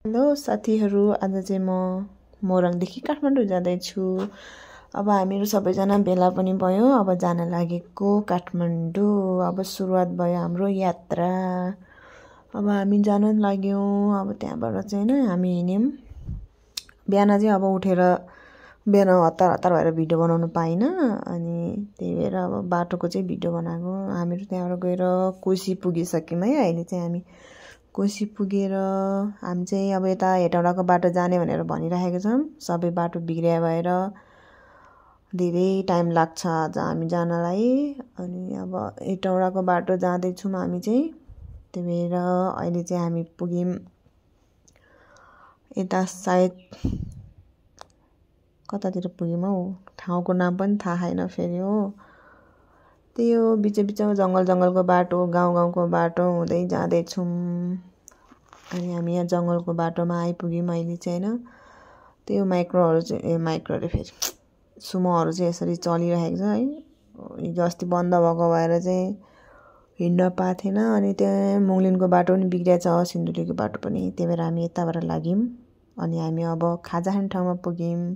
Hello साथीहरू, आज चाहिँ म मोरङदेखि काठमाडौँ जाँदैछु। अब हामीहरू सबैजना भेला पनि भयो। अब जान लागेको काठमाडौँ। अब सुरुवात भयो हाम्रो यात्रा। अब हामी जान लाग्यौँ। अब त्यहाँबाट चाहिँ हामी हिँड्यौँ। बिहान चाहिँ अब उठेर बिहान हतार हतार भएर भिडियो बनाउनु पाइनँ। अनि त्यही भएर अब बाटोको चाहिँ भिडियो बनाएको। हामीहरू त्यहाँबाट गएर कोशी पुगिसक्यौँ है। अहिले चाहिँ हामी कोशी पुगेर हामी चाहिँ अब यता हेटौँडाको बाटो जाने भनेर भनिराखेको छौँ। सबै बाटो बिग्रिया भएर धेरै टाइम लाग्छ आज हामी जानलाई। अनि अब हेटौँडाको बाटो जाँदैछौँ हामी चाहिँ। त्यही भएर अहिले चाहिँ हामी पुग्यौँ यता सायद कतातिर पुग्यौँ हौ, ठाउँको नाम पनि थाहा छैन फेरि हो। त्यही हो, बिचमा जङ्गलको बाटो, गाउँको बाटो हुँदै जाँदैछौँ। अनि हामी यहाँ जङ्गलको बाटोमा आइपुग्यौँ अहिले चाहिँ होइन। त्यो माइक्रोहरू चाहिँ माइक्रो अरे फेरि सुमोहरू चाहिँ यसरी चलिरहेको छ है। हिजो अस्ति बन्द भएको भएर चाहिँ हिँड्न पाएको थिएन। अनि त्यहाँ मुङ्लिनको बाटो पनि बिग्रिएको छ, सिन्धुलीको बाटो पनि। त्यही भएर हामी यताबाट लाग्यौँ। अनि हामी अब खाजा खाने ठाउँमा पुग्यौँ।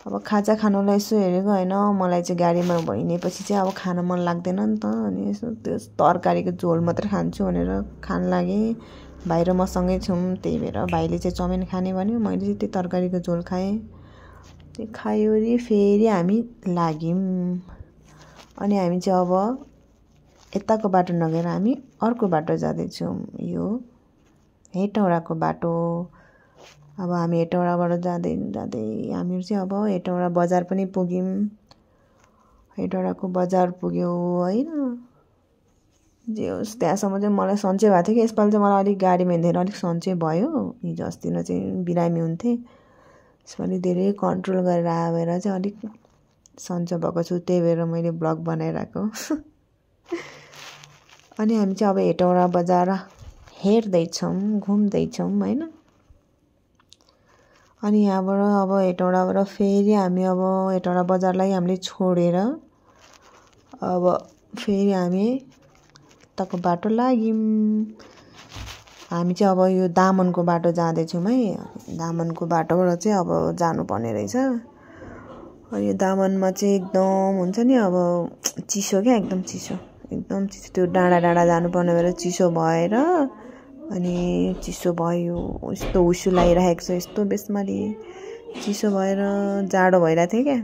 अब खाजा खानुलाई यसो हेरेको होइन, मलाई चाहिँ गाडीमा हिँडेपछि चाहिँ अब खान मन लाग्दैन नि त। अनि यसो त्यो तरकारीको झोल मात्रै खान्छु भनेर खान लागेँ। भाइ र मसँगै छौँ, त्यही भएर भाइले चाहिँ चाउमिन खाने भन्यो, मैले चाहिँ त्यो तरकारीको झोल खाएँ। त्यो खायोरी फेरि हामी लाग्यौँ। अनि हामी चाहिँ अब यताको बाटो नगएर हामी अर्को बाटो जाँदैछौँ। यो हेटौँडाको बाटो। अब हामी हेटौँडाबाट जाँदै हामीहरू चाहिँ अब हेटौँडा बजार पनि पुग्यौँ। हेटौँडाको बजार पुग्यो होइन। जे होस्, त्यहाँसम्म चाहिँ मलाई सन्चै भएको थियो कि यसपालि चाहिँ मलाई अलिक गाडीमा हिँड्दैन अलिक सन्चै भयो। हिजो अस्ति न चाहिँ बिरामी हुन्थेँ, यसपालि धेरै कन्ट्रोल गरेर आएर चाहिँ अलिक सन्चो भएको छु। त्यही भएर मैले ब्लग बनाइरहेको। अनि हामी चाहिँ अब हेटौँडा बजार हेर्दैछौँ, घुम्दैछौँ होइन। अनि यहाँबाट अब हेटौँडाबाट फेरि हामी अब हेटौँडा बजारलाई हामीले छोडेर अब फेरि हामी यताको बाटो लाग्यौँ। हामी चाहिँ अब यो दामनको बाटो जाँदैछौँ है। दामनको बाटोबाट चाहिँ अब जानुपर्ने रहेछ। यो दामनमा चाहिँ एकदम हुन्छ नि अब चिसो क्या, एकदम चिसो त्यो डाँडा जानुपर्ने भएर चिसो भएर अनि चिसो भयो। यस्तो हुस्सु लागिरहेको छ, यस्तो बेसमारी चिसो भएर जाडो भइरहेको थियो क्या।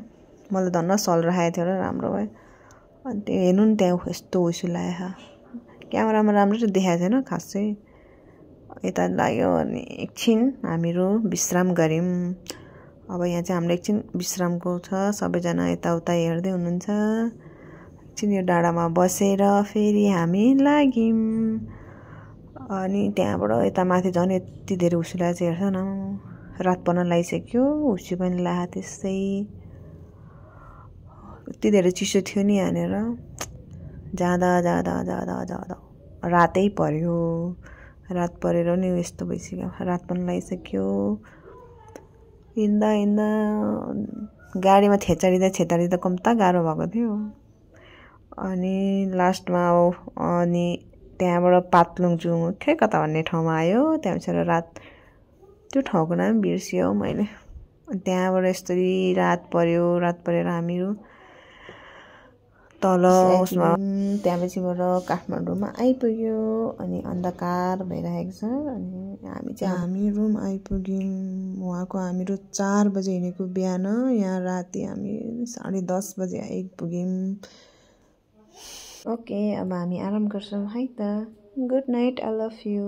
मलाई धन्न सल राखेको थियो र राम्रो भयो। अनि त्यो हेर्नु नि त्यहाँ यस्तो हुस्सु लागेको, क्यामेरामा राम्रो चाहिँ देखाएको छैन खासै। यता लाग्यो अनि एकछिन हामीहरू विश्राम गऱ्यौँ। अब यहाँ चाहिँ हाम्रो एकछिन विश्रामको छ, सबैजना यताउता हेर्दै हुनुहुन्छ। एकछिन यो डाँडामा बसेर फेरि हामी लाग्यौँ। अनि त्यहाँबाट यता माथि झन् यति धेरै हुस्सु लागेको छ हेर्छ न। रात पर्न लागिसक्यो, हुस्सु पनि लाग्यो त्यसै। यति धेरै चिसो थियो नि यहाँनिर। जाँदा रातै पर्यो। रात परेर नि यस्तो भइसक्यो, रात पनि लागिसक्यो। हिँड्दा गाडीमा छेचारिँदा कम्ता गाह्रो भएको थियो। अनि लास्टमा अनि त्यहाँबाट पातलुङ जुङ खै कता भन्ने ठाउँमा आयो। त्यहाँ पछाडि रात त्यो ठाउँको नाम बिर्सियो मैले। त्यहाँबाट यस्तरी रात परेर हामीहरू तल उसमा त्यहाँपछिबाट काठमाडौँमा आइपुग्यो। अनि अन्धकार भइरहेको छ। अनि हामी रुम आइपुग्यौँ। वहाँको हामीहरू 4 बजे हिँडेको बिहान, यहाँ राति हामी 10:30 बजे आइपुग्यौँ। ओके, अब हामी आराम गर्छौँ है त। Good night, I love you.